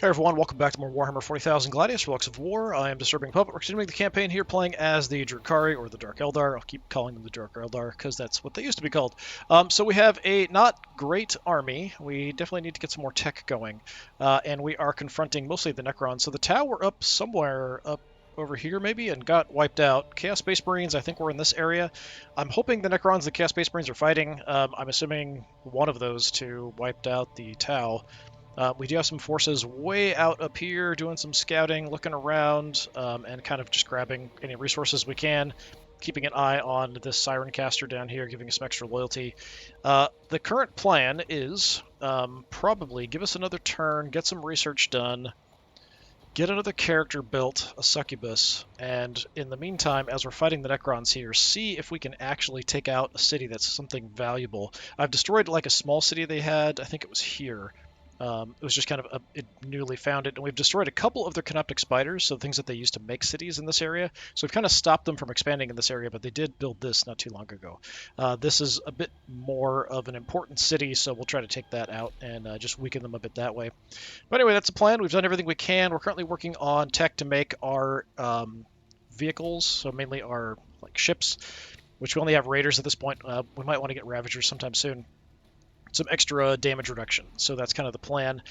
Hey everyone, welcome back to more Warhammer 40,000 Gladius, Relics of War. I am DisturbingPuppet. We're continuing the campaign here playing as the Drukhari, or the Dark Eldar. I'll keep calling them the Dark Eldar, because that's what they used to be called. So we have a not great army. We definitely need to get some more tech going. And we are confronting mostly the Necrons. So the Tau were up somewhere up over here maybe and got wiped out. Chaos Space Marines, I think, were in this area. I'm hoping the Necrons and the Chaos Space Marines are fighting. I'm assuming one of those two wiped out the Tau. We do have some forces way out up here doing some scouting, looking around, and kind of just grabbing any resources we can, keeping an eye on this Siren Caster down here, giving us some extra loyalty. The current plan is probably give us another turn, get some research done, get another character built, a succubus, and in the meantime, as we're fighting the Necrons here, see if we can actually take out a city that's something valuable. I've destroyed like a small city they had, I think it was here. It was just kind of newly founded, and we've destroyed a couple of their canoptic spiders, so things that they used to make cities in this area. So we've kind of stopped them from expanding in this area, but they did build this not too long ago. This is a bit more of an important city, so we'll try to take that out and just weaken them a bit that way. But anyway, that's the plan. We've done everything we can. We're currently working on tech to make our vehicles, so mainly our ships, which we only have raiders at this point. We might want to get Ravagers sometime soon. Some extra damage reduction. So that's kind of the plan.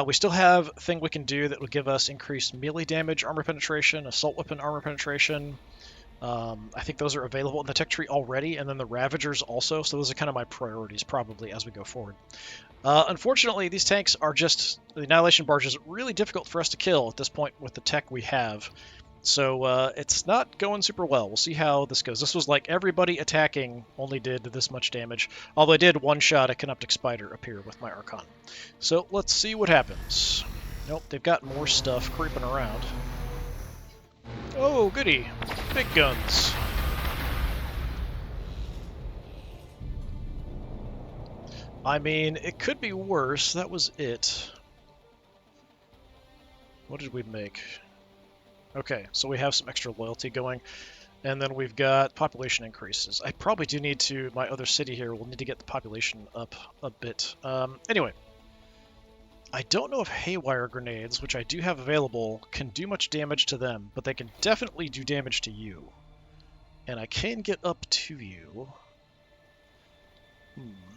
We still have a thing we can do that will give us increased melee damage, armor penetration, assault weapon armor penetration. I think those are available in the tech tree already, and then the Ravagers also. So those are kind of my priorities probably as we go forward. Unfortunately, these tanks are just, the Annihilation Barge is really difficult for us to kill at this point with the tech we have. So it's not going super well. We'll see how this goes. This was like everybody attacking only did this much damage, although I did one-shot a Canoptic Spider up here with my Archon. So let's see what happens. Nope, they've got more stuff creeping around. Oh, goody. Big guns. I mean, it could be worse. That was it. What did we make? Okay, so we have some extra loyalty going, and then we've got population increases. I probably do need to, my other city here will need to get the population up a bit. Anyway, I don't know if Haywire Grenades, which I do have available, can do much damage to them, but they can definitely do damage to you. And I can get up to you.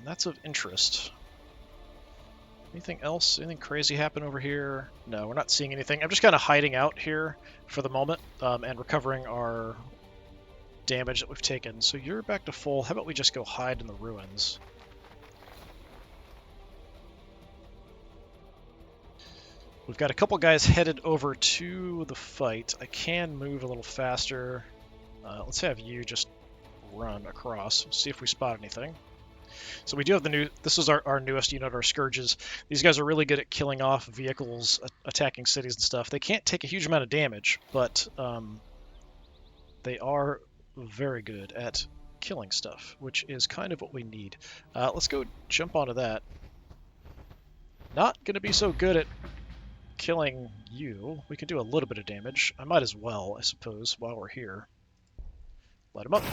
That's of interest. Anything else? Anything crazy happen over here? No, we're not seeing anything. I'm just kind of hiding out here for the moment and recovering our damage that we've taken. So you're back to full. How about we just go hide in the ruins? We've got a couple guys headed over to the fight. I can move a little faster. Let's have you just run across, see if we spot anything. So we do have the new, this is our newest unit, our Scourges. These guys are really good at killing off vehicles, attacking cities and stuff. They can't take a huge amount of damage, but they are very good at killing stuff, which is kind of what we need. Let's go jump onto that. Not going to be so good at killing you. We can do a little bit of damage. I might as well, I suppose, while we're here. Light him up.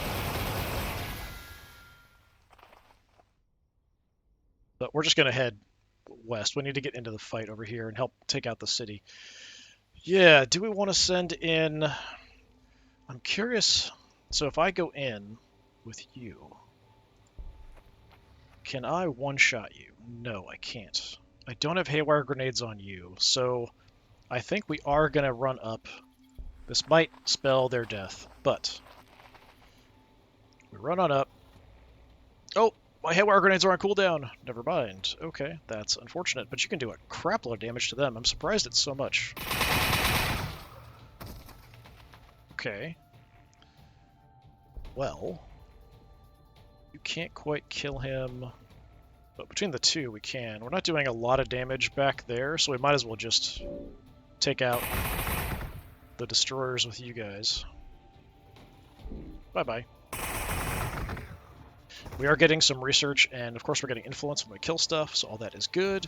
But we're just going to head west. We need to get into the fight over here and help take out the city. Yeah, do we want to send in... I'm curious. So if I go in with you, can I one-shot you? No, I can't. I don't have Haywire Grenades on you, so I think we are going to run up. This might spell their death, but we run on up. Oh! My Haywire Grenades are on cooldown. Never mind. Okay, that's unfortunate, but you can do a crapload of damage to them. I'm surprised it's so much. Okay. Well, you can't quite kill him, but between the two we can. We're not doing a lot of damage back there, so we might as well just take out the destroyers with you guys. Bye-bye. We are getting some research, and of course we're getting influence when we kill stuff, so all that is good.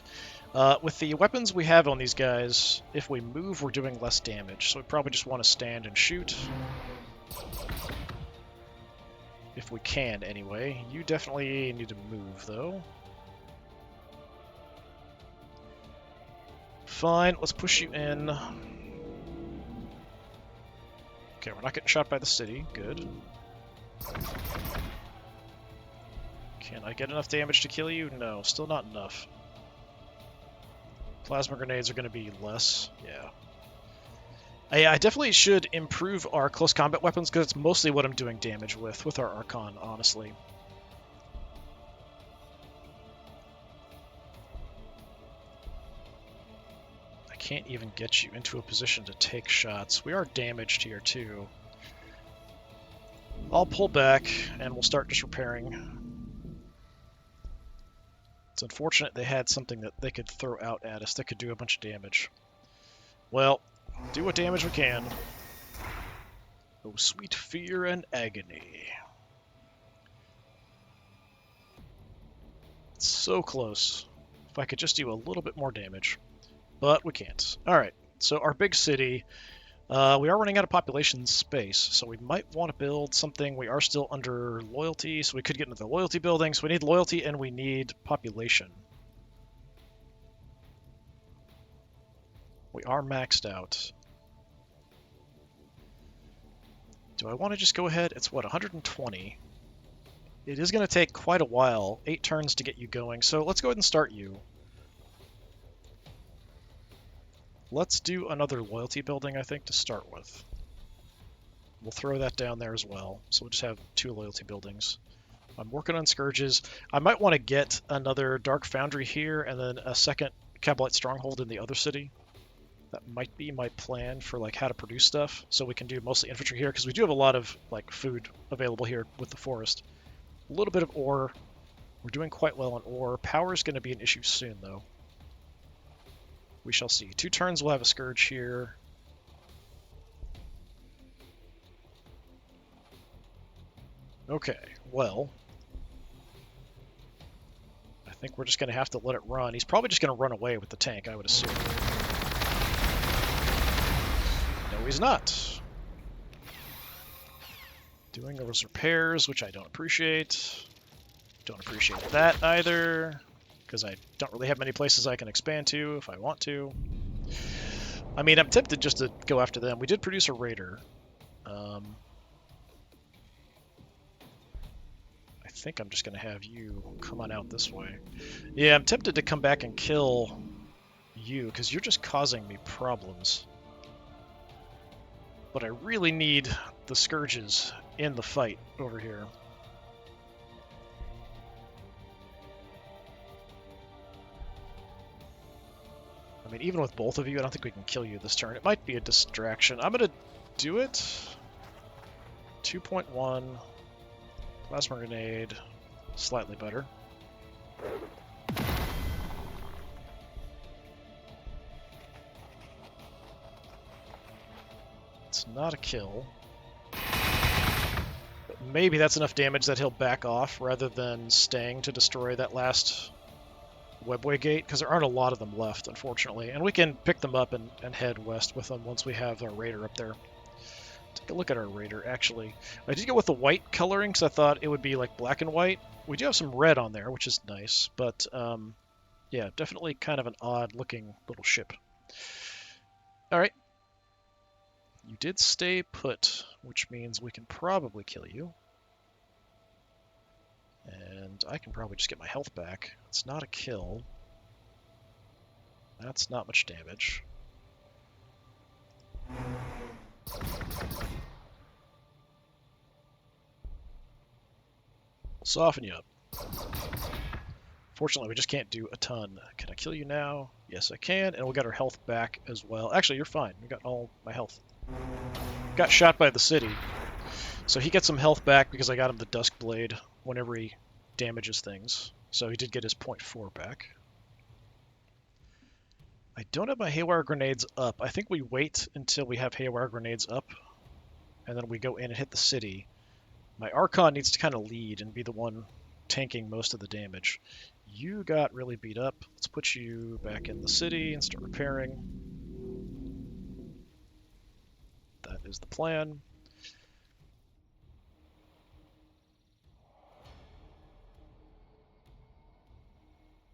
With the weapons we have on these guys, if we move, we're doing less damage, so we probably just want to stand and shoot. If we can, anyway. You definitely need to move, though. fine. Let's push you in. Okay, we're not getting shot by the city. Good. Can I get enough damage to kill you? No, still not enough. Plasma grenades are going to be less. Yeah. I definitely should improve our close combat weapons, because it's mostly what I'm doing damage with our Archon, honestly. I can't even get you into a position to take shots. We are damaged here, too. I'll pull back, and we'll start just repairing. It's unfortunate they had something that they could throw out at us that could do a bunch of damage. Well, do what damage we can. Oh, sweet fear and agony. It's so close. If I could just do a little bit more damage. But we can't. Alright, so our big city, we are running out of population space, so we might want to build something. We are still under loyalty, so we could get into the loyalty building. So we need loyalty and we need population. We are maxed out. Do I want to just go ahead? It's what, 120? It is going to take quite a while, 8 turns to get you going, so let's go ahead and start you. Let's do another loyalty building, I think, to start with. We'll throw that down there as well, so we'll just have 2 loyalty buildings. I'm working on Scourges. I might want to get another Dark Foundry here, and then a second Cabalite Stronghold in the other city. That might be my plan for like how to produce stuff, so we can do mostly infantry here, because we do have a lot of like food available here with the forest. A little bit of ore. We're doing quite well on ore. Power is going to be an issue soon, though. We shall see. 2 turns we'll have a Scourge here. Okay, well, I think we're just going to have to let it run. He's probably just going to run away with the tank, I would assume. No, he's not. Doing those repairs, which I don't appreciate. Don't appreciate that either, because I don't really have many places I can expand to if I want to. I mean, I'm tempted just to go after them. We did produce a raider. I think I'm just going to have you come on out this way. Yeah, I'm tempted to come back and kill you, because you're just causing me problems. But I really need the Scourges in the fight over here. I mean, even with both of you, I don't think we can kill you this turn. It might be a distraction. I'm going to do it. 2.1. Plasma grenade. Slightly better. It's not a kill. But maybe that's enough damage that he'll back off rather than staying to destroy that last webway gate, because there aren't a lot of them left, unfortunately. And we can pick them up and head west with them once we have our raider up there. Take a look at our raider, actually. I did go with the white coloring because I thought it would be like black and white. We do have some red on there, which is nice, but yeah, definitely kind of an odd-looking little ship. Alright. You did stay put, which means we can probably kill you. And I can probably just get my health back. It's not a kill. That's not much damage. We'll soften you up. Fortunately, we just can't do a ton. Can I kill you now? Yes, I can, and we'll get our health back as well. Actually, you're fine. You got all my health. Got shot by the city. So he gets some health back because I got him the Dusk Blade whenever he damages things. So he did get his 0.4 back. I don't have my Haywire Grenades up. I think we wait until we have Haywire Grenades up, and then we go in and hit the city. My Archon needs to kind of lead and be the one tanking most of the damage. You got really beat up. Let's put you back in the city and start repairing. That is the plan.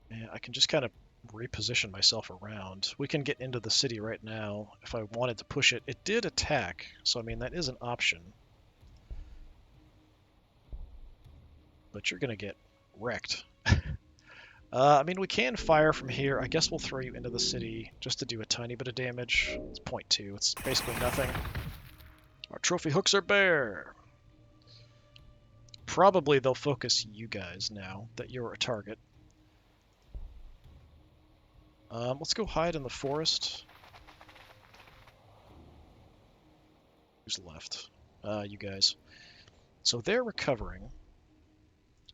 Yeah, I can just kind of reposition myself around. We can get into the city right now if I wanted to push it. It did attack, so I mean that is an option. But you're gonna get wrecked. I mean, we can fire from here. I guess we'll throw you into the city just to do a tiny bit of damage. It's 0.2. It's basically nothing. Our trophy hooks are bare. Probably they'll focus you guys now that you're a target. Let's go hide in the forest. Who's left? You guys. So they're recovering.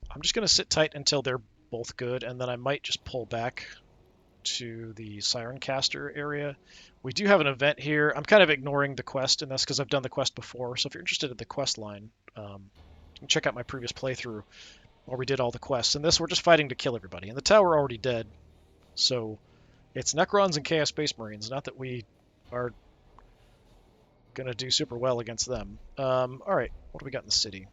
I'm just going to sit tight until they're both good, and then I might just pull back to the Siren Caster area. We do have an event here. I'm kind of ignoring the quest in this because I've done the quest before, so if you're interested in the quest line, you can check out my previous playthrough where we did all the quests. In this, we're just fighting to kill everybody, and the tower already dead, so it's Necrons and Chaos Space Marines. Not that we are going to do super well against them. Alright, what do we got in the city?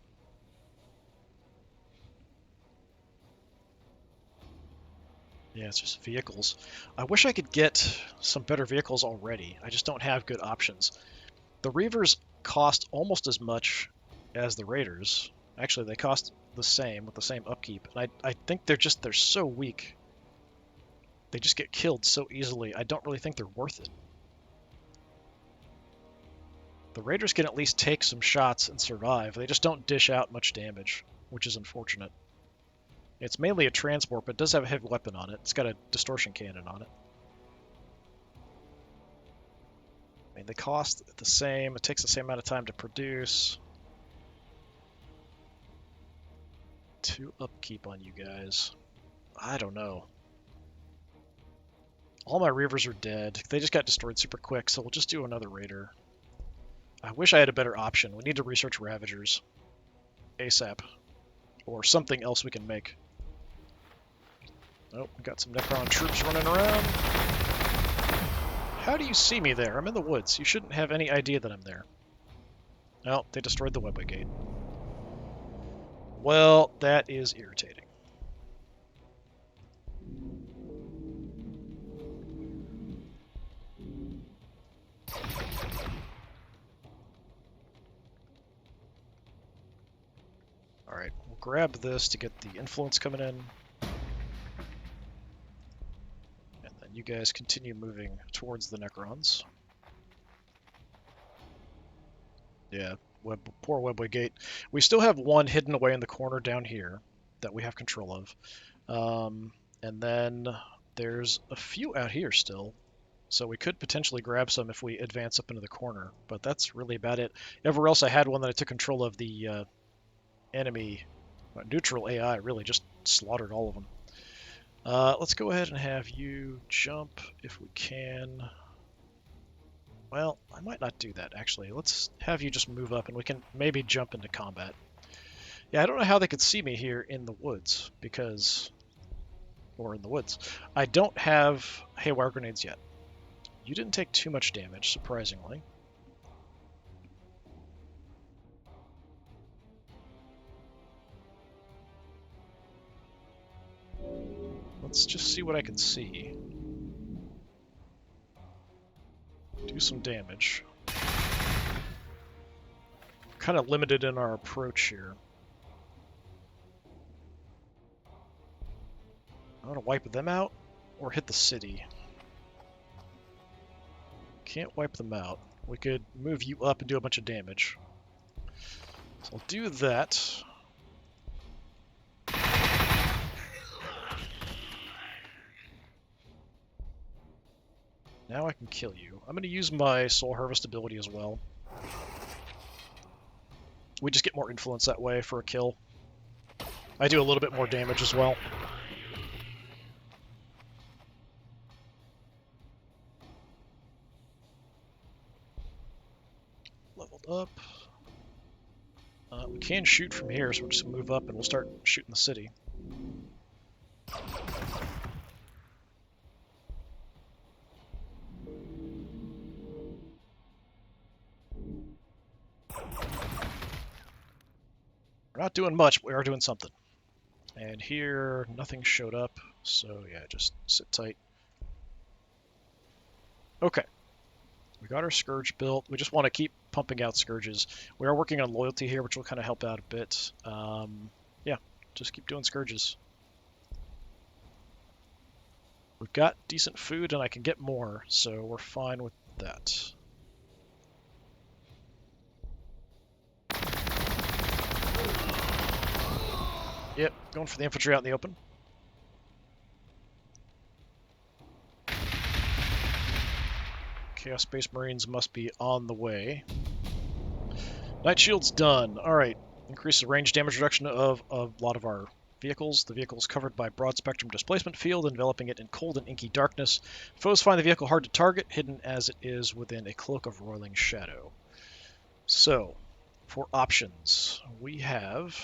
Yeah, it's just vehicles. I wish I could get some better vehicles already. I just don't have good options. The Reavers cost almost as much as the Raiders. Actually, they cost the same with the same upkeep. And I think they're so weak. They just get killed so easily. I don't really think they're worth it. The Raiders can at least take some shots and survive. They just don't dish out much damage, which is unfortunate. It's mainly a transport, but it does have a heavy weapon on it. It's got a distortion cannon on it. I mean, they cost the same. It takes the same amount of time to produce. 2 upkeep on you guys. I don't know. All my Reavers are dead. They just got destroyed super quick, so we'll just do another Raider. I wish I had a better option. We need to research Ravagers. ASAP. Or something else we can make. Oh, we got some Necron troops running around. How do you see me there? I'm in the woods. You shouldn't have any idea that I'm there. Oh, they destroyed the Webway Gate. Well, that is irritating. Alright, we'll grab this to get the influence coming in. And then you guys continue moving towards the Necrons. Yeah, poor Webway Gate. We still have one hidden away in the corner down here that we have control of. And then there's a few out here still. So we could potentially grab some if we advance up into the corner. But that's really about it. Everywhere else I had one that I took control of, the enemy neutral AI really just slaughtered all of them. Let's go ahead and have you jump if we can. Well, I might not do that, actually. Let's have you just move up, and we can maybe jump into combat. Yeah, I don't know how they could see me here in the woods, because... Or in the woods. I don't have haywire grenades yet. You didn't take too much damage, surprisingly. Let's just see what I can see. Do some damage. Kind of limited in our approach here. I want to wipe them out or hit the city. Can't wipe them out. We could move you up and do a bunch of damage. So I'll do that. Now I can kill you. I'm going to use my Soul Harvest ability as well. We just get more influence that way for a kill. I do a little bit more damage as well. Leveled up. We can shoot from here, so we'll just move up and we'll start shooting the city. We're not doing much, but we are doing something. And here, nothing showed up. So yeah, just sit tight. Okay, we got our Scourge built. We just want to keep pumping out Scourges. We are working on loyalty here, which will kind of help out a bit. Yeah, just keep doing Scourges. We've got decent food, and I can get more, so we're fine with that. Yep, going for the infantry out in the open. Chaos Space Marines must be on the way. Night Shield's done. Alright, increase the range damage reduction of a lot of our vehicles. The vehicle is covered by broad spectrum displacement field, enveloping it in cold and inky darkness. Foes find the vehicle hard to target, hidden as it is within a cloak of roiling shadow. So, for options, we have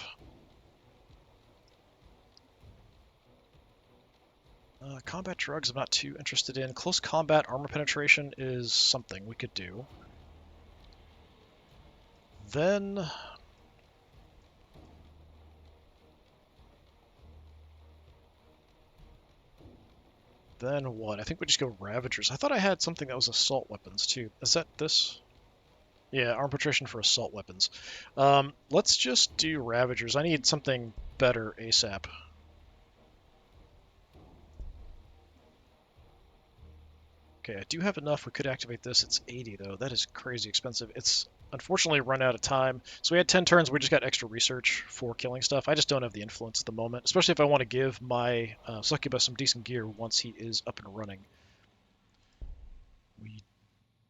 combat drugs I'm not too interested in. Close combat armor penetration is something we could do. Then what? I think we just go Ravagers. I thought I had something that was assault weapons too. Is that this? Yeah, armor penetration for assault weapons. Let's just do Ravagers. I need something better ASAP. Okay, I do have enough. We could activate this. It's 80, though. That is crazy expensive. It's unfortunately run out of time. So we had 10 turns. We just got extra research for killing stuff. I just don't have the influence at the moment, especially if I want to give my Succubus some decent gear once he is up and running. We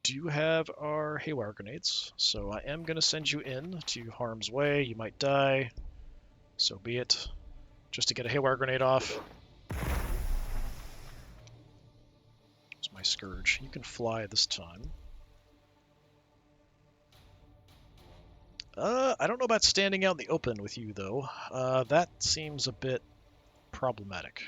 do have our Haywire Grenades, so I am going to send you in to harm's way. You might die. So be it. Just to get a Haywire Grenade off. It's my Scourge. You can fly this time. I don't know about standing out in the open with you, though. That seems a bit problematic.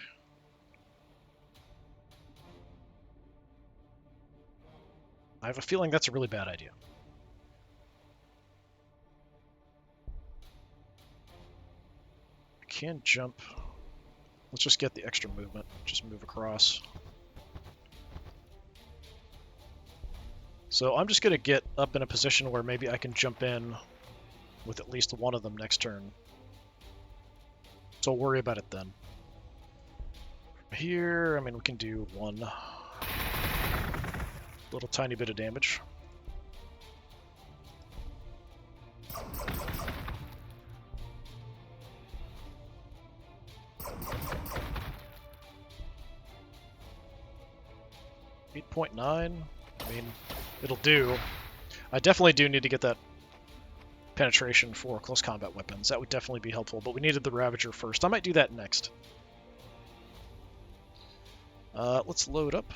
I have a feeling that's a really bad idea. I can jump. Let's just get the extra movement. Just move across. So I'm just going to get up in a position where maybe I can jump in with at least one of them next turn. So I'll worry about it then. Here, I mean, we can do one little tiny bit of damage. .9. I mean, it'll do. I definitely do need to get that penetration for close combat weapons. That would definitely be helpful, but we needed the Ravager first. I might do that next. Let's load up.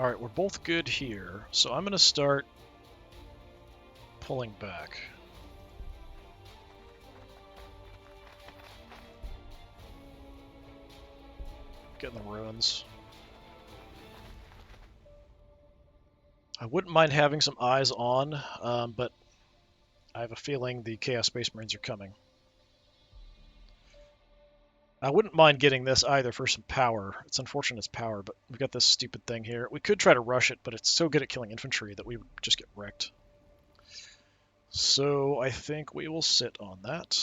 Alright, we're both good here, so I'm going to start pulling back. Getting the ruins. I wouldn't mind having some eyes on, but I have a feeling the Chaos Space Marines are coming. I wouldn't mind getting this either for some power. It's unfortunate it's power, but we've got this stupid thing here. We could try to rush it, but it's so good at killing infantry that we would just get wrecked. So I think we will sit on that.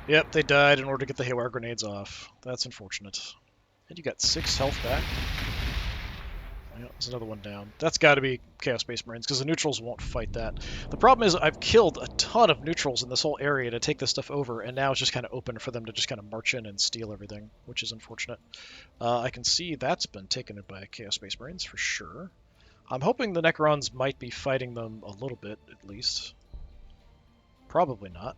Yep, they died in order to get the Haywire Grenades off. That's unfortunate. And you got 6 health back. Yeah, there's another one down. That's got to be Chaos Space Marines, because the neutrals won't fight that. The problem is I've killed a ton of neutrals in this whole area to take this stuff over, and now it's just kind of open for them to just kind of march in and steal everything, which is unfortunate. I can see that's been taken by Chaos Space Marines for sure. I'm hoping the Necrons might be fighting them a little bit, at least. Probably not.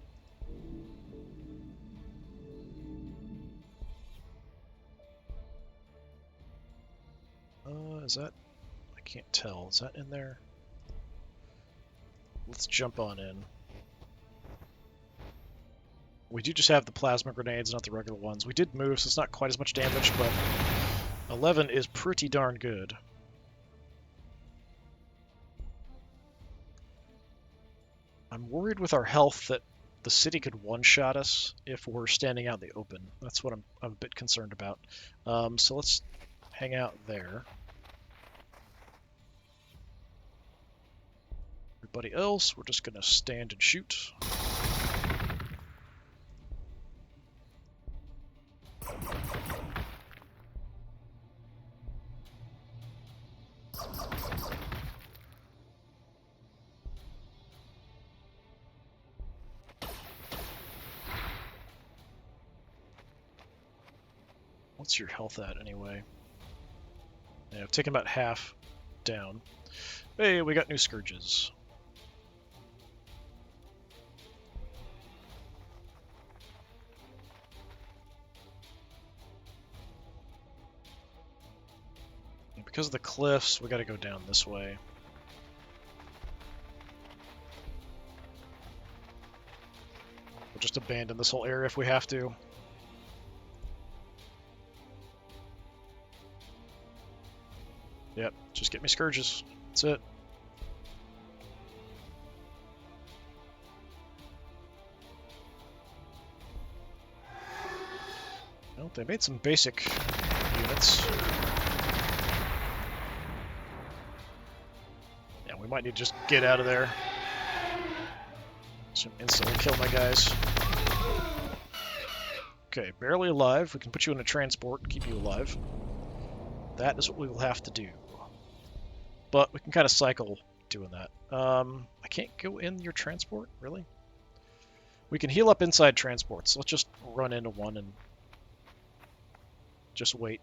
Is that... I can't tell. Is that in there? Let's jump on in. We do just have the plasma grenades, not the regular ones. We did move, so it's not quite as much damage, but 11 is pretty darn good. I'm worried with our health that the city could one-shot us if we're standing out in the open. That's what I'm a bit concerned about. So let's hang out there. Everybody else, we're just going to stand and shoot. What's your health at, anyway? Yeah, I've taken about half down. Hey, we got new Scourges. And because of the cliffs, we gotta go down this way. We'll just abandon this whole area if we have to. Yep, just get me Scourges. That's it. Well, they made some basic units. Yeah, we might need to just get out of there. Just instantly kill my guys. Okay, barely alive. We can put you in a transport and keep you alive. That is what we will have to do. But we can kind of cycle doing that. I can't go in your transport, really? We can heal up inside transports, so let's just run into one and just wait.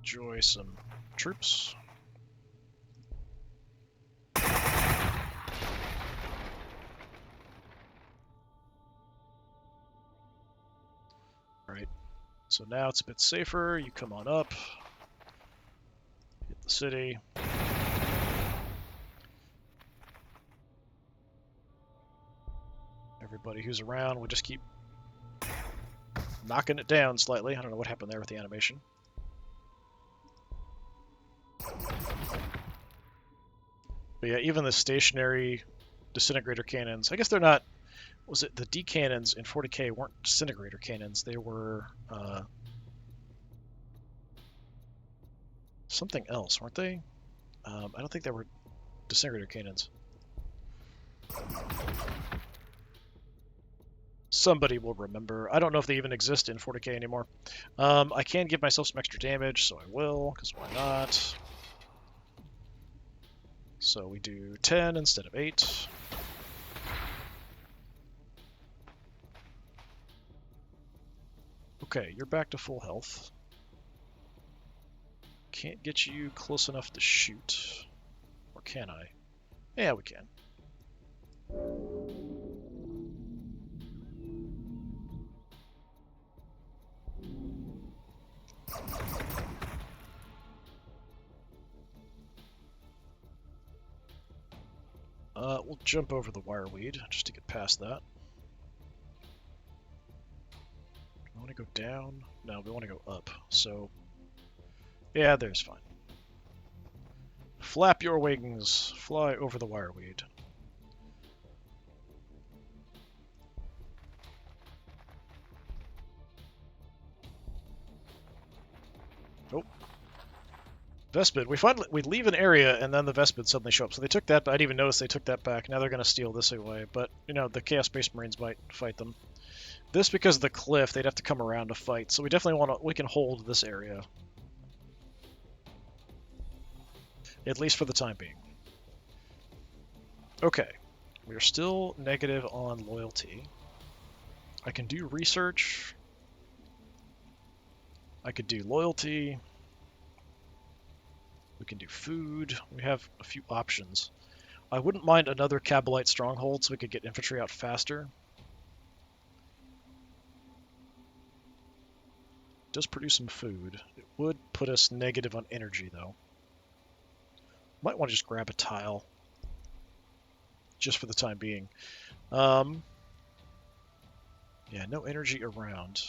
Enjoy some troops. Alright, so now it's a bit safer. You come on up. Hit the city. Everybody who's around, we'll just keep knocking it down slightly. I don't know what happened there with the animation. But yeah, even the stationary disintegrator cannons, I guess they're not, was it the D cannons in 40k weren't disintegrator cannons, they were something else, weren't they? I don't think they were disintegrator cannons. Somebody will remember. I don't know if they even exist in 40k anymore. I can give myself some extra damage, so I will, because why not? So we do 10 instead of 8. Okay, you're back to full health. Can't get you close enough to shoot. Or can I? Yeah, we can. We'll jump over the wireweed just to get past that. Do we want to go down? No, we want to go up. So, yeah, there's fine. Flap your wings, fly over the wireweed. Oh. Vespid. We leave an area and then the Vespid suddenly show up. So they took that, but I didn't even notice they took that back. Now they're going to steal this away. But, you know, the Chaos Space Marines might fight them. This, because of the cliff, they'd have to come around to fight. So we definitely we can hold this area. At least for the time being. Okay. We are still negative on loyalty. I can do research. I could do loyalty. We can do food. We have a few options. I wouldn't mind another Kabalite stronghold so we could get infantry out faster. does produce some food. It would put us negative on energy, though. Might want to just grab a tile, just for the time being. Yeah, no energy around.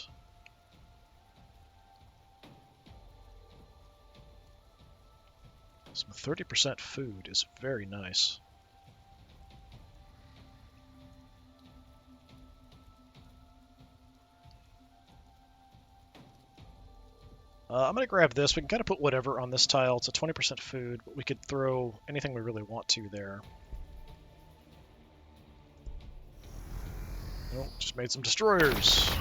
Some 30% food is very nice. I'm going to grab this. We can kind of put whatever on this tile. It's a 20% food, but we could throw anything we really want to there. Oh, just made some destroyers.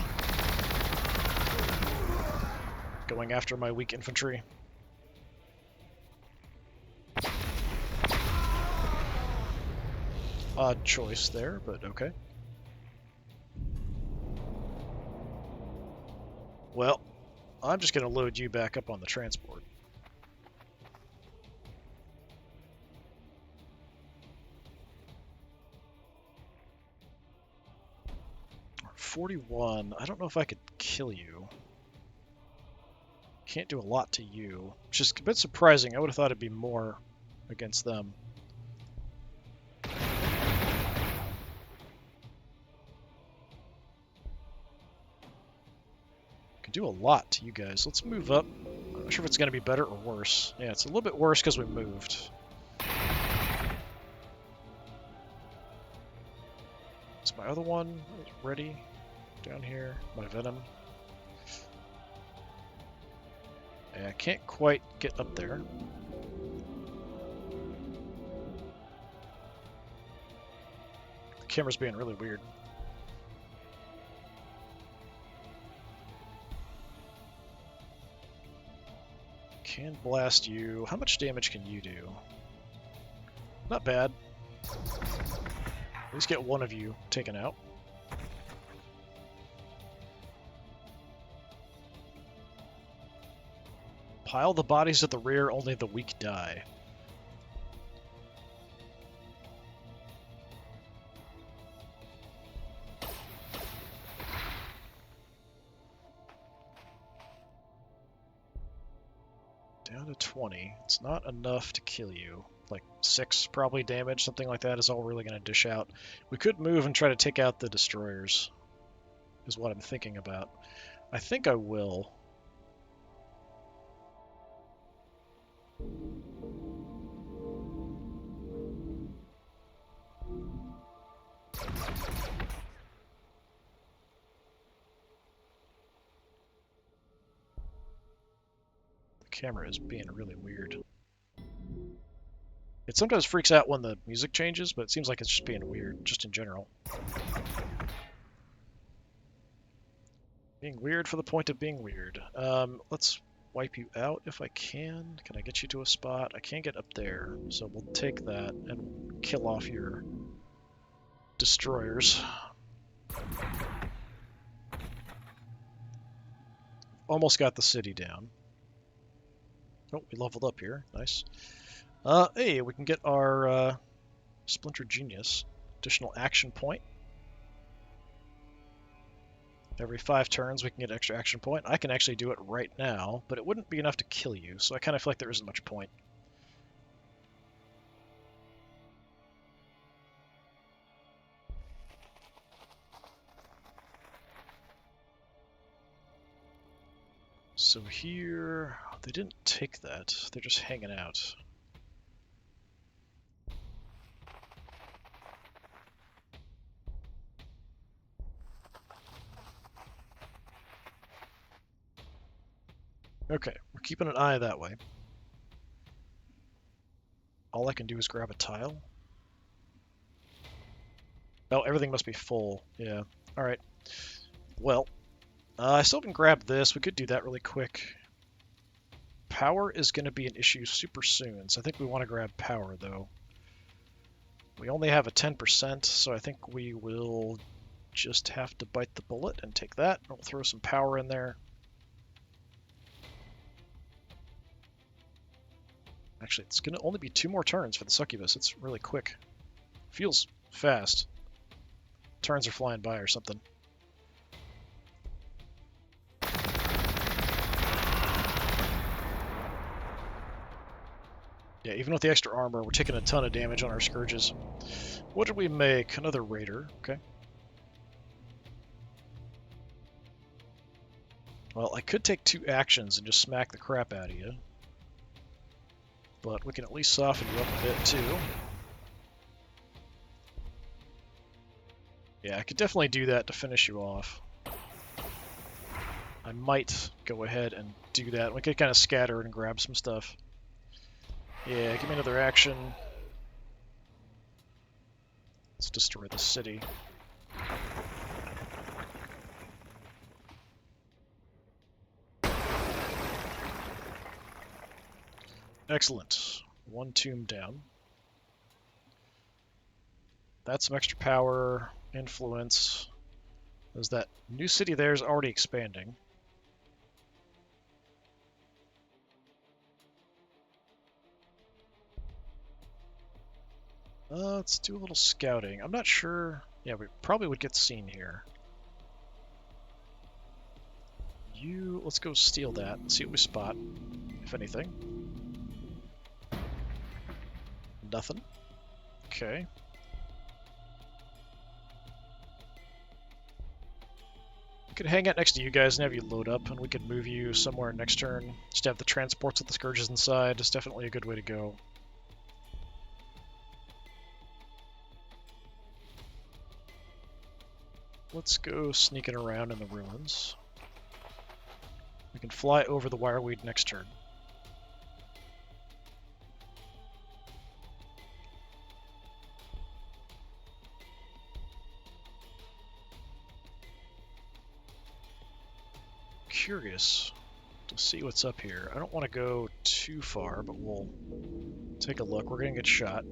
Going after my weak infantry. Odd choice there, but okay. Well, I'm just going to load you back up on the transport. $41. I don't know if I could kill you. Can't do a lot to you, which is a bit surprising. I would have thought it'd be more against them. Can do a lot to you guys. Let's move up. I'm not sure if it's going to be better or worse. Yeah, it's a little bit worse because we moved. Is my other one ready? Down here, my venom. Yeah, I can't quite get up there. The camera's being really weird. Can blast you. How much damage can you do? Not bad. At least get one of you taken out. Pile the bodies at the rear, only the weak die. Down to 20. It's not enough to kill you. Like 6 probably damage, something like that is all really going to dish out. We could move and try to take out the destroyers, is what I'm thinking about. I think I will. Camera is being really weird. It sometimes freaks out when the music changes, but it seems like it's just being weird, just in general. Being weird for the point of being weird. Let's wipe you out if I can. Can I get you to a spot? I can't get up there, so we'll take that and kill off your destroyers. Almost got the city down. Oh, we leveled up here. Nice. Hey, we can get our Splinter Genius. Additional action point. Every 5 turns we can get an extra action point. I can actually do it right now, but it wouldn't be enough to kill you, so I kind of feel like there isn't much point. So here, they didn't take that. They're just hanging out. Okay, we're keeping an eye that way. All I can do is grab a tile. Oh, everything must be full. Yeah. Alright. Well, I still haven't grabbed this. We could do that really quick. Power is going to be an issue super soon, so I think we want to grab power, though. We only have a 10%, so I think we will just have to bite the bullet and take that. We'll throw some power in there. Actually, it's going to only be 2 more turns for the succubus. It's really quick. Feels fast. Turns are flying by or something. Yeah, even with the extra armor, we're taking a ton of damage on our Scourges. What did we make? Another Raider. Okay. Well, I could take 2 actions and just smack the crap out of you. But we can at least soften you up a bit, too. Yeah, I could definitely do that to finish you off. I might go ahead and do that. We could kind of scatter and grab some stuff. Yeah, give me another action. Let's destroy the city. Excellent. 1 tomb down. That's some extra power, influence. There's that new city there is already expanding. Let's do a little scouting. I'm not sure. Yeah, we probably would get seen here. Let's go steal that and see what we spot, if anything. Nothing. Okay. We could hang out next to you guys and have you load up, and we could move you somewhere next turn. Just have the transports with the Scourges inside. It's definitely a good way to go. Let's go sneaking around in the ruins. We can fly over the Wireweed next turn. Curious to see what's up here. I don't want to go too far, but we'll take a look. We're going to get shot.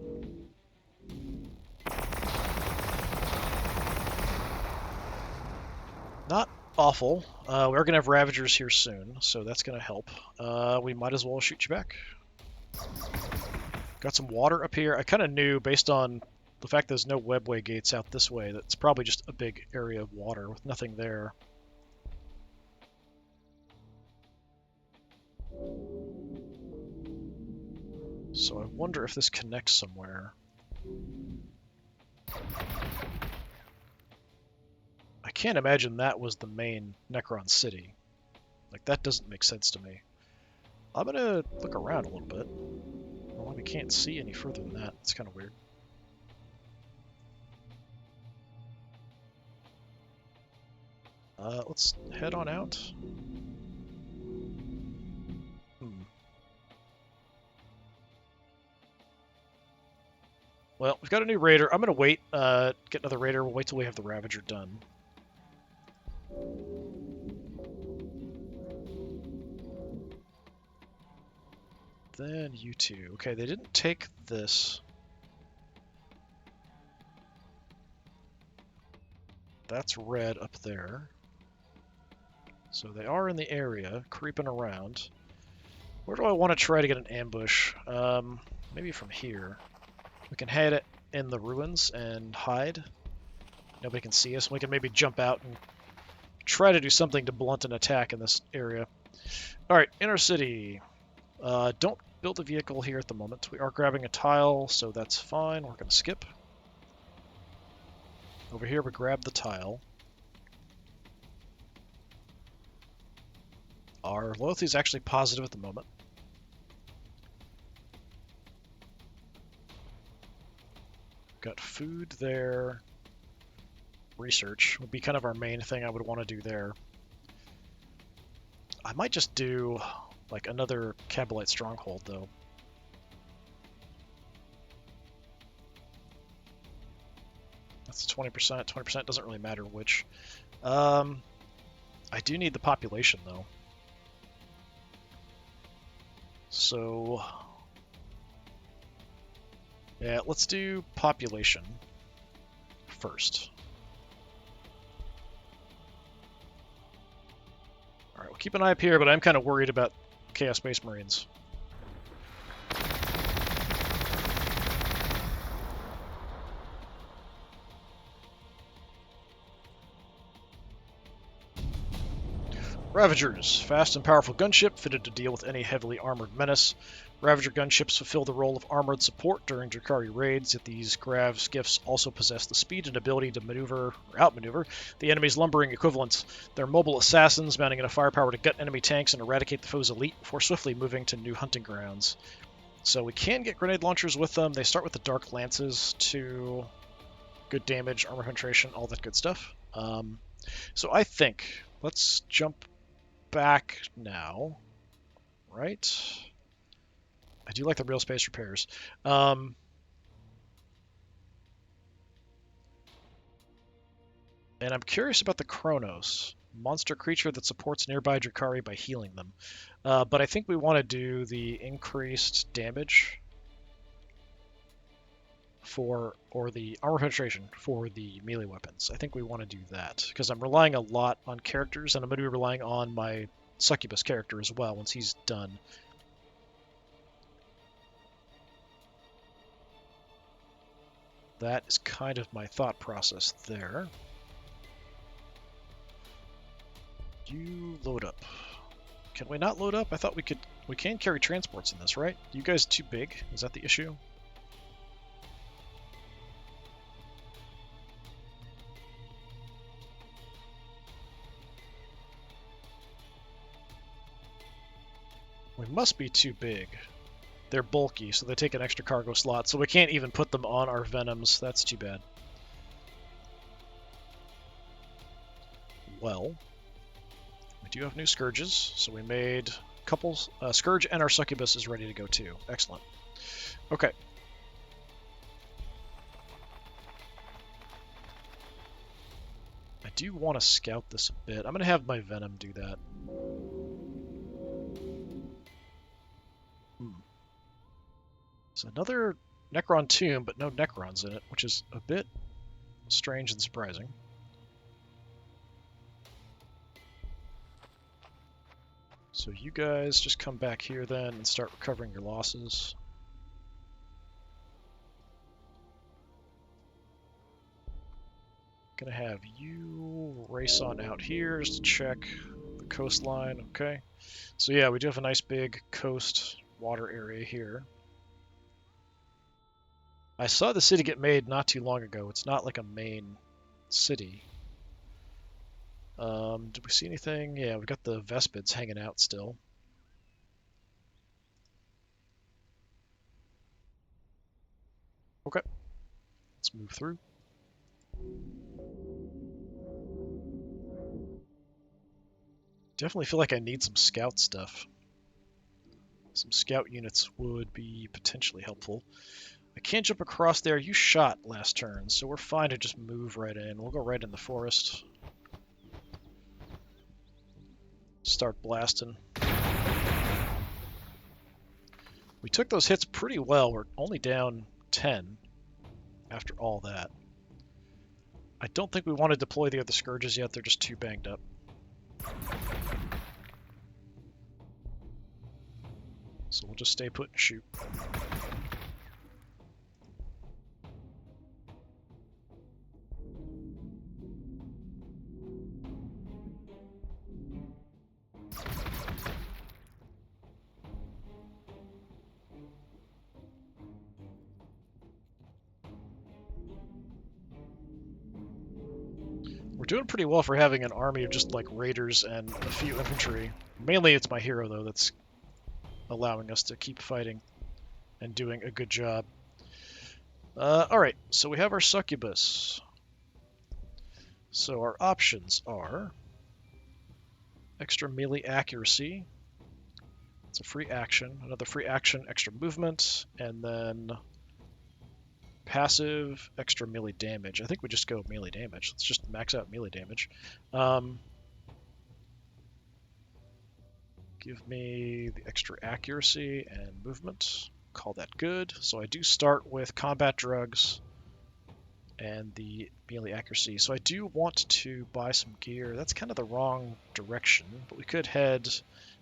Not awful. We're going to have Ravagers here soon, so that's going to help. We might as well shoot you back. Got some water up here. I kind of knew, based on the fact there's no webway gates out this way, that it's probably just a big area of water with nothing there. So I wonder if this connects somewhere. I can't imagine that was the main Necron city. Like, that doesn't make sense to me. I'm gonna look around a little bit. Well, we can't see any further than that. It's kind of weird. Let's head on out. Well, we've got a new raider. I'm gonna wait, get another raider. We'll wait till we have the Ravager done. Then you two. Okay, they didn't take this. That's red up there. So they are in the area, creeping around. Where do I want to try to get an ambush? Maybe from here. We can head it in the ruins and hide. Nobody can see us. We can maybe jump out and try to do something to blunt an attack in this area. Alright, inner city. Don't build a vehicle here at the moment. We are grabbing a tile, so that's fine. We're going to skip. Over here, we grab the tile. Our loyalty is actually positive at the moment. Got food there. Research would be kind of our main thing I would want to do there. I might just do like another Cabalite stronghold though. That's 20%. 20% doesn't really matter which. I do need the population though. So yeah, let's do population first. Alright, we'll keep an eye up here, but I'm kind of worried about Chaos Space Marines. Ravagers, fast and powerful gunship fitted to deal with any heavily armored menace. Ravager gunships fulfill the role of armored support during Drukhari raids, yet these Grav skiffs also possess the speed and ability to maneuver or outmaneuver the enemy's lumbering equivalents. They're mobile assassins, mounting enough firepower to gut enemy tanks and eradicate the foe's elite before swiftly moving to new hunting grounds. So we can get grenade launchers with them. They start with the Dark Lances to good damage, armor penetration, all that good stuff. So I think let's jump back now, right? I do like the real space repairs. And I'm curious about the Chronos, monster creature that supports nearby Drukhari by healing them. But I think we want to do the increased damage or the armor penetration for the melee weapons. I think we want to do that because I'm relying a lot on characters, and I'm going to be relying on my Succubus character as well once he's done. That is kind of my thought process there. You load up. Can we not load up? I thought we could. We can carry transports in this, right? You guys too big? Is that the issue? We must be too big. They're bulky, so they take an extra cargo slot, so we can't even put them on our Venoms. That's too bad. Well, we do have new Scourges, so we made a couple... Scourge and our Succubus is ready to go too. Excellent. Okay. I do want to scout this a bit. I'm going to have my Venom do that. It's another Necron tomb, but no Necrons in it, which is a bit strange and surprising. So you guys just come back here then and start recovering your losses. Gonna have you race on out here just to check the coastline. Okay. So yeah, we do have a nice big coast water area here. I saw the city get made not too long ago. It's not like a main city. Did we see anything? Yeah, we've got the Vespids hanging out still. Okay. Let's move through. Definitely feel like I need some scout stuff. Some scout units would be potentially helpful. I can't jump across there. You shot last turn, so we're fine to just move right in. We'll go right in the forest. Start blasting. We took those hits pretty well. We're only down 10 after all that. I don't think we want to deploy the other Scourges yet. They're just too banged up. So we'll just stay put and shoot. We're doing pretty well for having an army of just like raiders and a few infantry. Mainly it's my hero though that's allowing us to keep fighting and doing a good job. Alright, so we have our Succubus. So our options are extra melee accuracy. It's a free action. Another free action, extra movement, and then passive, extra melee damage. I think we just go melee damage. Let's just max out melee damage. Give me the extra accuracy and movement. Call that good. So I do start with combat drugs and the melee accuracy. So I do want to buy some gear. That's kind of the wrong direction, but we could head...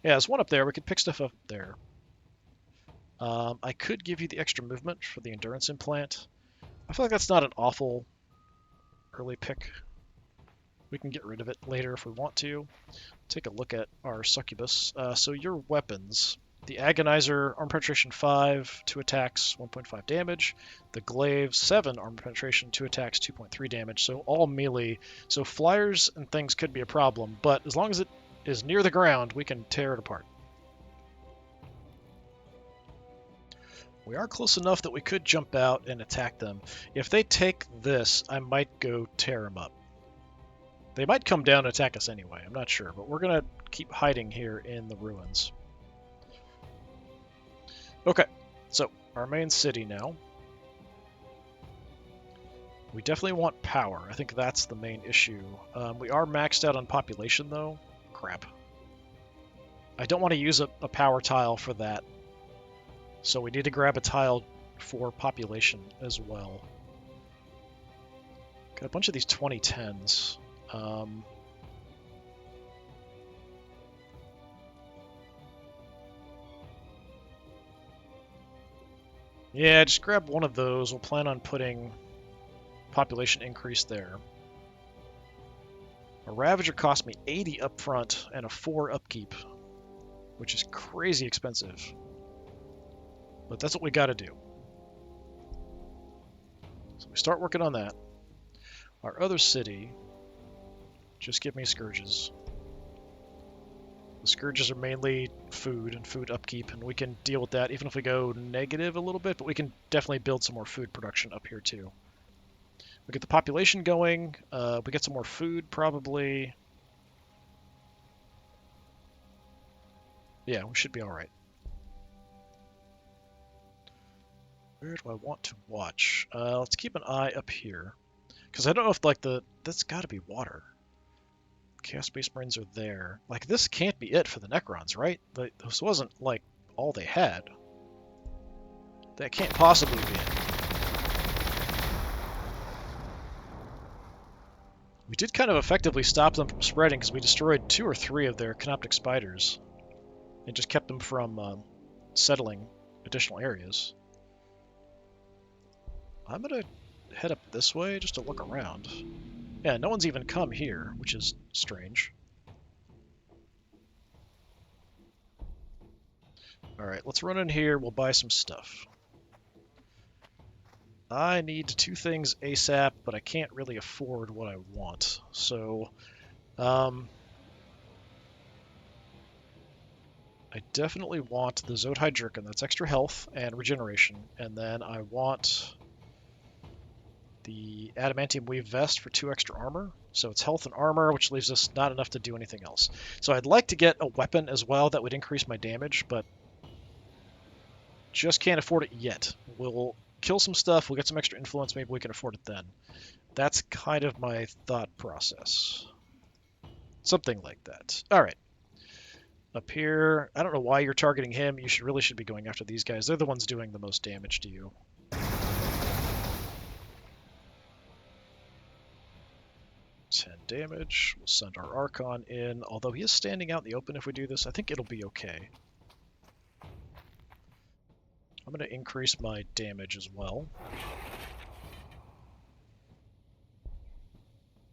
Yeah, there's one up there. We could pick stuff up there. I could give you the extra movement for the endurance implant. I feel like that's not an awful early pick. We can get rid of it later if we want to. take a look at our succubus. So your weapons. The Agonizer, armor penetration 5, 2 attacks, 1.5 damage. The Glaive, 7 armor penetration, 2 attacks, 2.3 damage. So all melee. So flyers and things could be a problem, but as long as it is near the ground, we can tear it apart. We are close enough that we could jump out and attack them. If they take this, I might go tear them up. They might come down and attack us anyway, I'm not sure, but we're going to keep hiding here in the ruins. Okay, so our main city now. We definitely want power. I think that's the main issue. We are maxed out on population, though. Crap. I don't want to use a power tile for that. So we need to grab a tile for population as well. Got a bunch of these 2010s. Yeah, just grab one of those. We'll plan on putting population increase there. A Ravager cost me 80 up front and a 4 upkeep, which is crazy expensive. But that's what we got to do. So we start working on that. Our other city, just give me Scourges. The Scourges are mainly food and food upkeep, and we can deal with that even if we go negative a little bit, but we can definitely build some more food production up here too. We get the population going, we get some more food probably. Yeah, we should be alright. Where do I want to watch? Let's keep an eye up here. Because I don't know if, like, that's got to be water. Chaos Space Marines are there. Like, this can't be it for the Necrons, right? This wasn't, like, all they had. That can't possibly be it. We did kind of effectively stop them from spreading because we destroyed 2 or 3 of their Canoptic Spiders. And just kept them from settling additional areas. I'm going to head up this way just to look around. Yeah, no one's even come here, which is strange. Alright, let's run in here. We'll buy some stuff. I need 2 things ASAP, but I can't really afford what I want. So, I definitely want the Zodhide Jerkin. That's extra health and regeneration. And then I want the Adamantium Weave Vest for 2 extra armor. So it's health and armor, which leaves us not enough to do anything else. So I'd like to get a weapon as well that would increase my damage, but just can't afford it yet. We'll kill some stuff, we'll get some extra influence, maybe we can afford it then. That's kind of my thought process. Something like that. Alright. Up here, I don't know why you're targeting him. You really should be going after these guys. They're the ones doing the most damage to you. 10 damage. We'll send our Archon in, although he is standing out in the open if we do this. I think it'll be okay. I'm going to increase my damage as well.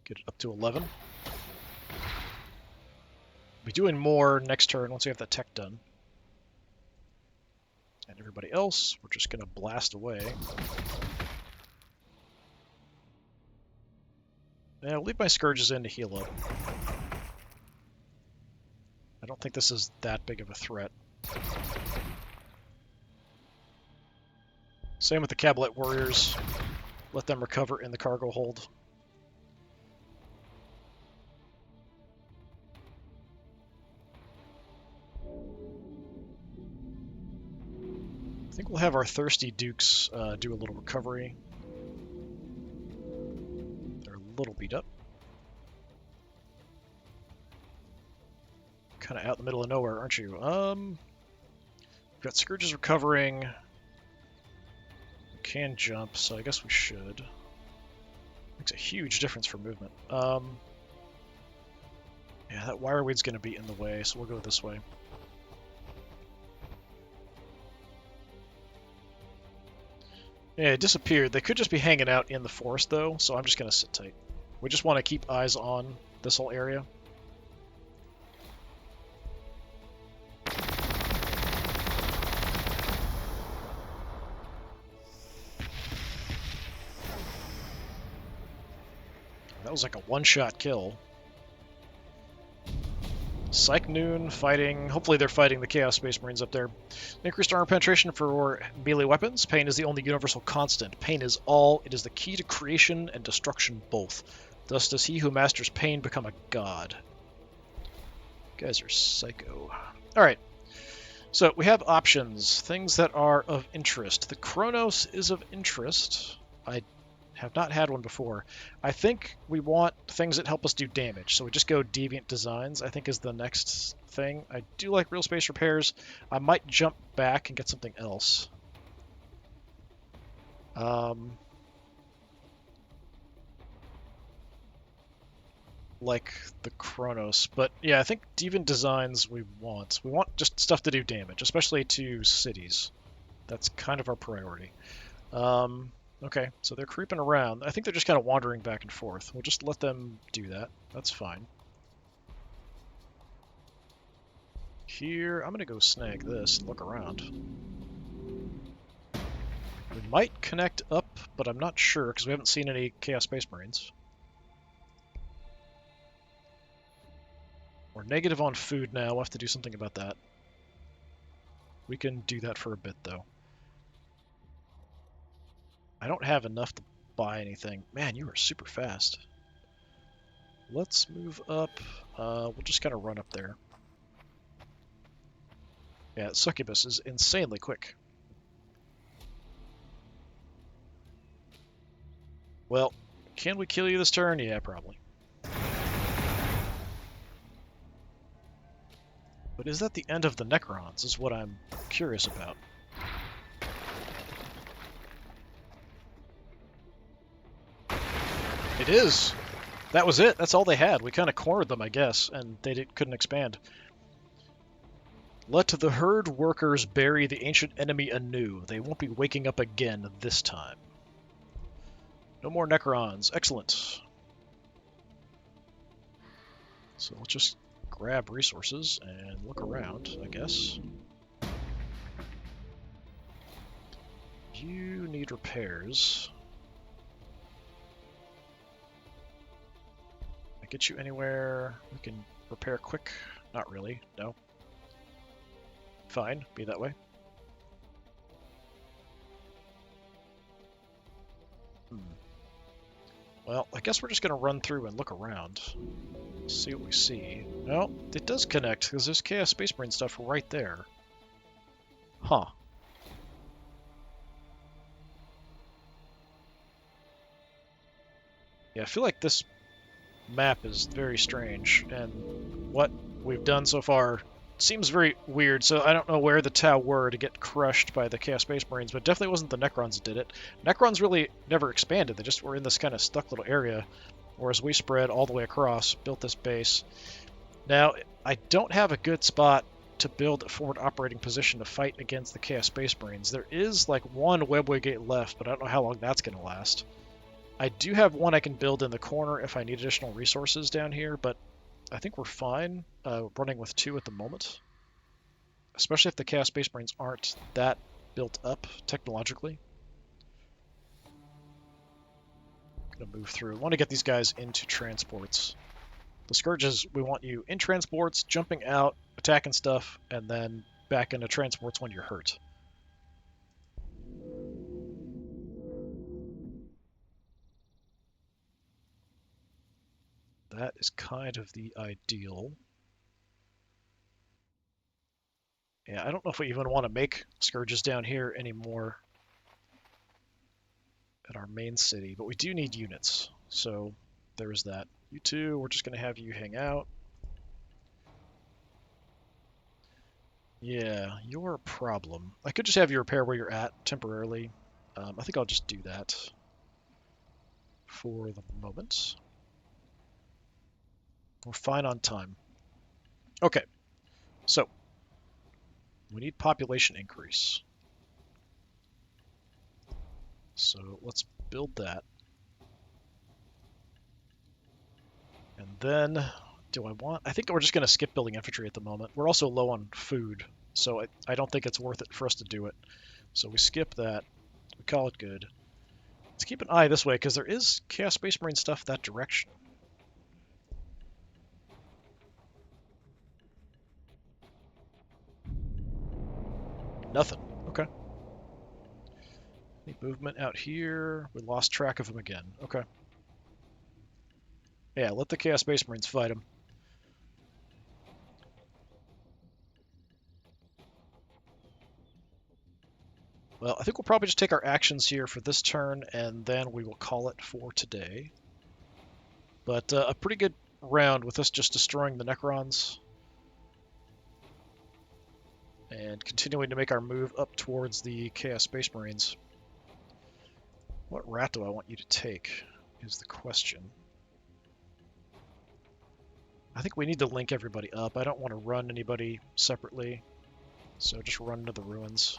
Get it up to 11. Be doing more next turn once we have that tech done. And everybody else, we're just going to blast away. Yeah, I'll leave my Scourges in to heal up. I don't think this is that big of a threat. Same with the Cabalette Warriors. Let them recover in the cargo hold. I think we'll have our Thirsty Dukes do a little recovery. They're a little beat up. Kind of out in the middle of nowhere, aren't you? We've got Scourges recovering. We can jump, so I guess we should. Makes a huge difference for movement. Yeah, that Wireweed's going to be in the way, so we'll go this way. Yeah, it disappeared. They could just be hanging out in the forest, though, so I'm just going to sit tight. We just want to keep eyes on this whole area. That was like a one-shot kill. Psych Noon fighting. Hopefully they're fighting the Chaos Space Marines up there. Increased armor penetration for melee weapons. Pain is the only universal constant. Pain is all. It is the key to creation and destruction both. Thus does he who masters pain become a god. You guys are psycho. Alright. So we have options. Things that are of interest. The Chronos is of interest. I have not had one before. I think we want things that help us do damage, so we just go Deviant Designs, I think is the next thing. I do like Real Space Repairs. I might jump back and get something else. Like the Chronos, but yeah, I think Deviant Designs we want. We want just stuff to do damage, especially to cities. That's kind of our priority. Okay, so they're creeping around. I think they're just kind of wandering back and forth. We'll just let them do that. That's fine. Here, I'm going to go snag this and look around. We might connect up, but I'm not sure because we haven't seen any Chaos Space Marines. We're negative on food now. We'll have to do something about that. We can do that for a bit, though. I don't have enough to buy anything. Man, you are super fast. Let's move up. We'll just kind of run up there. Yeah, Succubus is insanely quick. Well, can we kill you this turn? Yeah, probably. But is that the end of the Necrons, is what I'm curious about. It is! That was it! That's all they had. We kind of cornered them, I guess, and they couldn't expand. Let the herd workers bury the ancient enemy anew. They won't be waking up again this time. No more Necrons. Excellent. So let's just grab resources and look around, I guess. You need repairs. I get you anywhere we can repair quick? Not really, no. Fine, be that way. Well, I guess we're just going to run through and look around. See what we see. No, it does connect, because there's Chaos Space Marine stuff right there. Huh. Yeah, I feel like this map is very strange, and what we've done so far seems very weird, so I don't know where the Tau were to get crushed by the Chaos Space Marines, but definitely wasn't the Necrons that did it. Necrons really never expanded, they just were in this kind of stuck little area, whereas we spread all the way across, built this base. Now, I don't have a good spot to build a forward operating position to fight against the Chaos Space Marines. There is like one webway gate left, but I don't know how long that's going to last. I do have one I can build in the corner if I need additional resources down here, but I think we're fine running with two at the moment. Especially if the Chaos Space Marines aren't that built up technologically. Gonna move through. I want to get these guys into transports. The Scourges, we want you in transports, jumping out, attacking stuff, and then back into transports when you're hurt. That is kind of the ideal. Yeah, I don't know if we even want to make Scourges down here anymore at our main city, but we do need units, so there is that. You two, we're just going to have you hang out. Yeah, you're a problem. I could just have you repair where you're at temporarily. I think I'll just do that for the moment. We're fine on time. Okay, so we need population increase. So let's build that. And then, I think we're just going to skip building infantry at the moment. We're also low on food, so I don't think it's worth it for us to do it. So we skip that. We call it good. Let's keep an eye this way, because there is Chaos Space Marine stuff that direction. Nothing. Okay. Any movement out here? We lost track of them again. Okay. Yeah, let the Chaos Space Marines fight them. Well, I think we'll probably just take our actions here for this turn, and then we will call it for today. But a pretty good round with us just destroying the Necrons. And continuing to make our move up towards the Chaos Space Marines. What rat do I want you to take, is the question. I think we need to link everybody up. I don't want to run anybody separately, so just run to the ruins.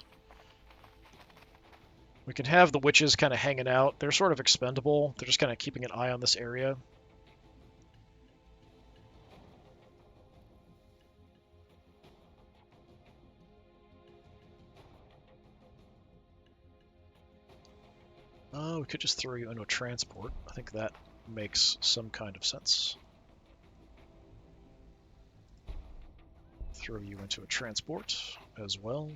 We can have the witches kind of hanging out. They're sort of expendable. They're just kind of keeping an eye on this area. We could just throw you into a transport. I think that makes some kind of sense. Throw you into a transport as well.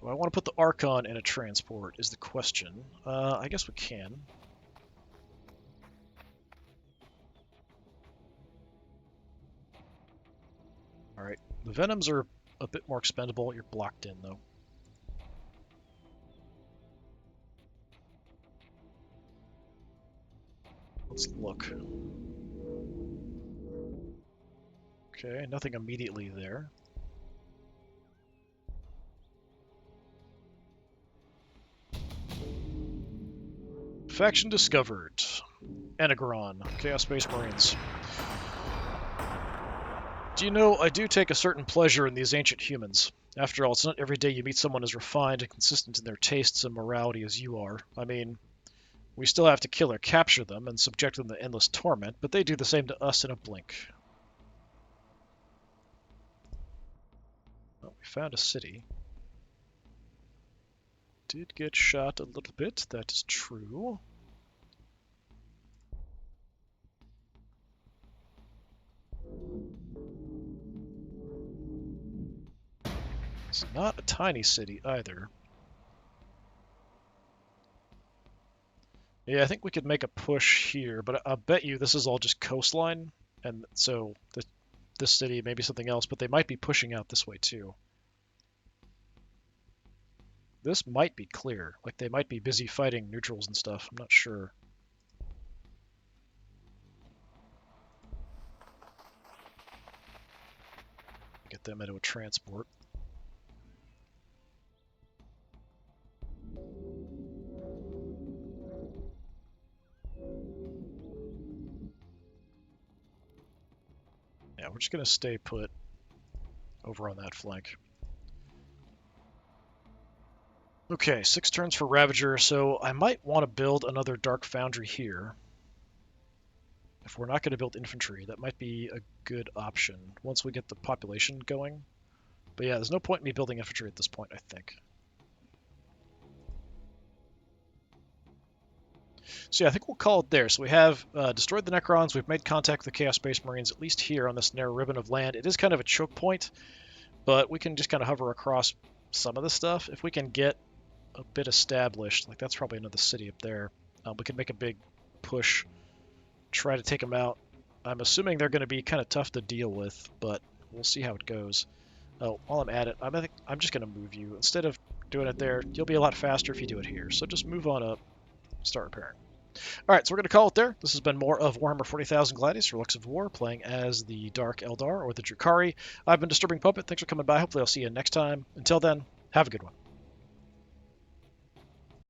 Do I want to put the Archon in a transport is the question. I guess we can. Alright, the Venoms are a bit more expendable. You're blocked in, though. Let's look. Okay, nothing immediately there. Faction discovered. Enegron, Chaos Space Marines. Do you know, I do take a certain pleasure in these ancient humans. After all, it's not every day you meet someone as refined and consistent in their tastes and morality as you are. I mean, we still have to kill or capture them and subject them to endless torment, but they do the same to us in a blink. Well, we found a city. Did get shot a little bit, that is true. It's not a tiny city either. Yeah, I think we could make a push here, but I bet you this is all just coastline, and so this city, maybe something else, but they might be pushing out this way too. This might be clear. Like, they might be busy fighting neutrals and stuff. I'm not sure. Get them into a transport. Yeah, we're just going to stay put over on that flank. Okay, 6 turns for Ravager, so I might want to build another Dark Foundry here. If we're not going to build infantry, that might be a good option once we get the population going. But yeah, there's no point in me building infantry at this point, I think. So yeah, I think we'll call it there. So we have destroyed the Necrons, we've made contact with the Chaos Space Marines, at least here on this narrow ribbon of land. It is kind of a choke point, but we can just kind of hover across some of the stuff. If we can get a bit established, like that's probably another city up there, we can make a big push, try to take them out. I'm assuming they're going to be kind of tough to deal with, but we'll see how it goes. Oh, while I'm at it, I'm just going to move you. Instead of doing it there, you'll be a lot faster if you do it here. So just move on up, start repairing. All right, so we're going to call it there. This has been more of Warhammer 40,000 Gladius, Relics of War, playing as the Dark Eldar, or the Drukhari. I've been Disturbing Puppet. Thanks for coming by. Hopefully I'll see you next time. Until then, have a good one.